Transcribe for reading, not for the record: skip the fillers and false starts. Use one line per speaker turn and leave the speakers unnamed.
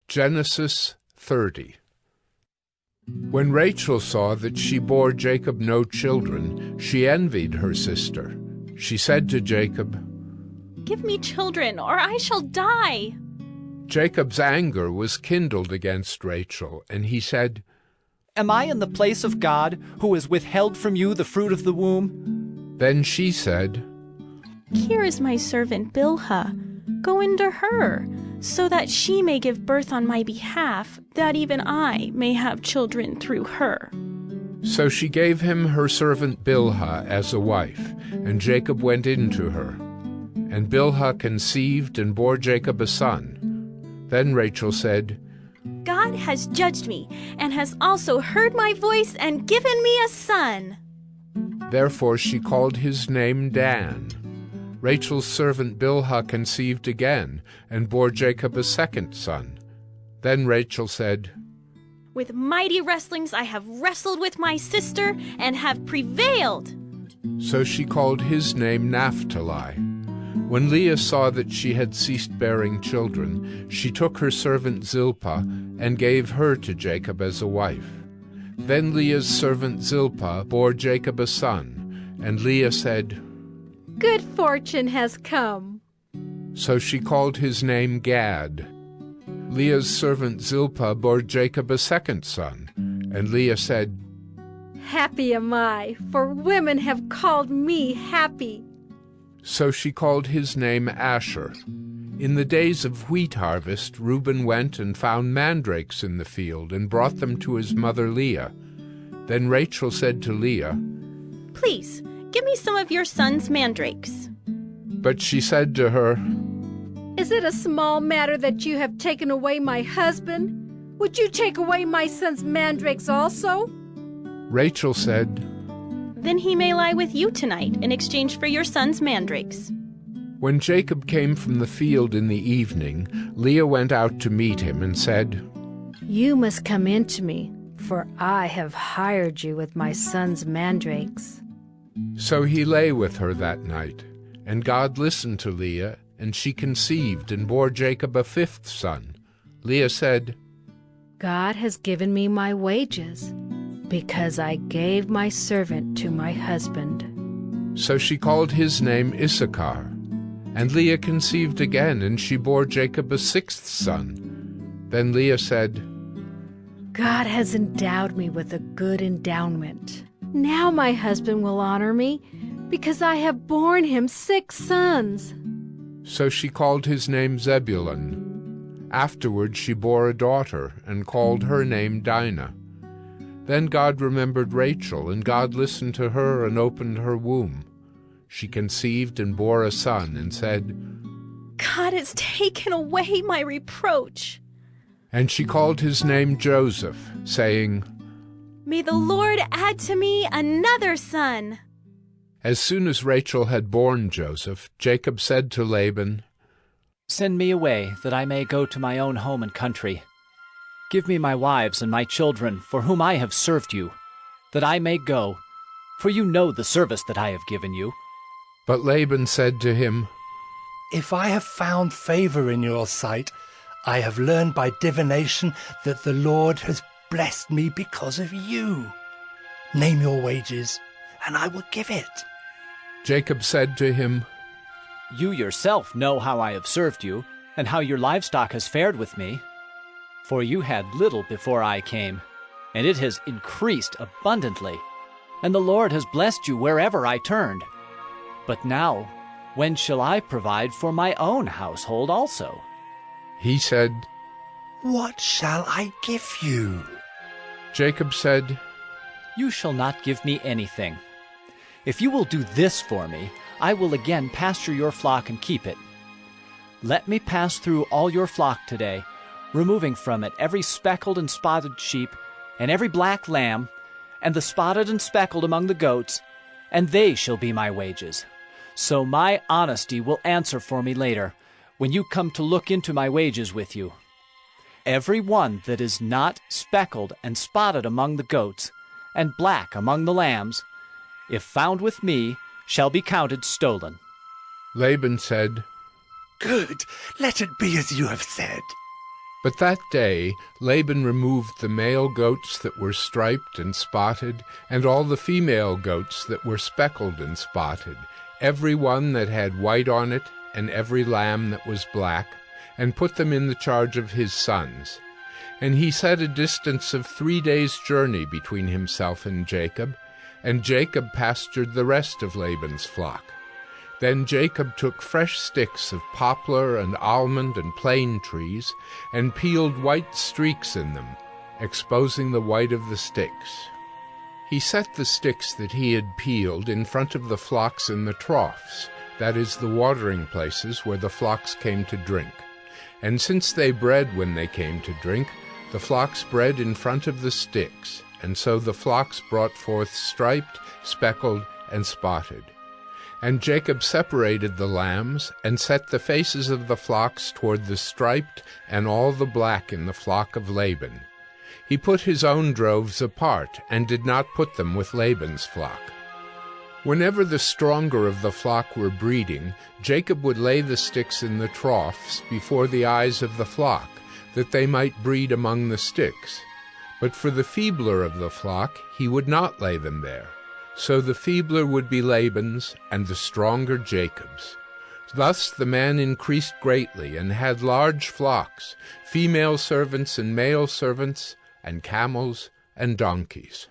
Genesis 30. When Rachel saw that she bore Jacob no children, she envied her sister. She said to Jacob,
"Give me children, or I shall die."
Jacob's anger was kindled against Rachel, and he said,
Am I in the place of God, who has withheld from you the fruit of the womb?
Then she said,
"Here is my servant Bilhah. Go into her, so that she may give birth on my behalf, that even I may have children through her."
So she gave him her servant Bilhah as a wife, and Jacob went in to her. And Bilhah conceived and bore Jacob a son. Then Rachel said,
"God has judged me, and has also heard my voice and given me a son."
Therefore she called his name Dan. Rachel's servant Bilhah conceived again, and bore Jacob a second son. Then Rachel said,
"With mighty wrestlings I have wrestled with my sister, and have prevailed."
So she called his name Naphtali. When Leah saw that she had ceased bearing children, she took her servant Zilpah and gave her to Jacob as a wife. Then Leah's servant Zilpah bore Jacob a son, and Leah said,
"Good fortune has come."
So she called his name Gad. Leah's servant Zilpah bore Jacob a second son, and Leah said,
Happy am I, for women have called me happy.
So she called his name Asher. In the days of wheat harvest, Reuben went and found mandrakes in the field and brought them to his mother Leah. Then Rachel said to Leah,
"Please, give me some of your son's mandrakes."
But she said to her,
Is it a small matter that you have taken away my husband? Would you take away my son's mandrakes also?
Rachel said,
"Then he may lie with you tonight in exchange for your son's mandrakes."
When Jacob came from the field in the evening, Leah went out to meet him and said,
You must come in to me, for I have hired you with my son's mandrakes.
So he lay with her that night. And God listened to Leah, and she conceived and bore Jacob a fifth son. Leah said,
God has given me my wages, because I gave my servant to my husband.
So she called his name Issachar. And Leah conceived again, and she bore Jacob a sixth son. Then Leah said,
God has endowed me with a good endowment. Now my husband will honor me, because I have borne him 6 sons.
So she called his name Zebulun. Afterward she bore a daughter, and called her name Dinah. Then God remembered Rachel, and God listened to her and opened her womb. She conceived and bore a son, and said,
God has taken away my reproach.
And she called his name Joseph, saying,
May the Lord add to me another son.
As soon as Rachel had borne Joseph, Jacob said to Laban,
Send me away, that I may go to my own home and country. Give me my wives and my children, for whom I have served you, that I may go, for you know the service that I have given you.
But Laban said to him,
If I have found favor in your sight, I have learned by divination that the Lord has blessed me because of you. Name your wages, and I will give it.
Jacob said to him,
You yourself know how I have served you, and how your livestock has fared with me. For you had little before I came, and it has increased abundantly, and the Lord has blessed you wherever I turned. But now, when shall I provide for my own household also?
He said,
What shall I give you?
Jacob said,
You shall not give me anything. If you will do this for me, I will again pasture your flock and keep it. Let me pass through all your flock today, removing from it every speckled and spotted sheep, and every black lamb, and the spotted and speckled among the goats, and they shall be my wages. So my honesty will answer for me later, when you come to look into my wages with you. Every one that is not speckled and spotted among the goats, and black among the lambs, if found with me, shall be counted stolen.
Laban said,
Good, let it be as you have said.
But that day Laban removed the male goats that were striped and spotted, and all the female goats that were speckled and spotted, every one that had white on it, and every lamb that was black, and put them in the charge of his sons. And he set a distance of 3 days' journey between himself and Jacob, and Jacob pastured the rest of Laban's flock. Then Jacob took fresh sticks of poplar and almond and plane trees, and peeled white streaks in them, exposing the white of the sticks. He set the sticks that he had peeled in front of the flocks in the troughs, that is, the watering places where the flocks came to drink. And since they bred when they came to drink, the flocks bred in front of the sticks, and so the flocks brought forth striped, speckled, and spotted. And Jacob separated the lambs, and set the faces of the flocks toward the striped and all the black in the flock of Laban. He put his own droves apart, and did not put them with Laban's flock. Whenever the stronger of the flock were breeding, Jacob would lay the sticks in the troughs before the eyes of the flock, that they might breed among the sticks. But for the feebler of the flock he would not lay them there. So the feebler would be Laban's, and the stronger Jacob's. Thus the man increased greatly, and had large flocks, female servants and male servants, and camels and donkeys.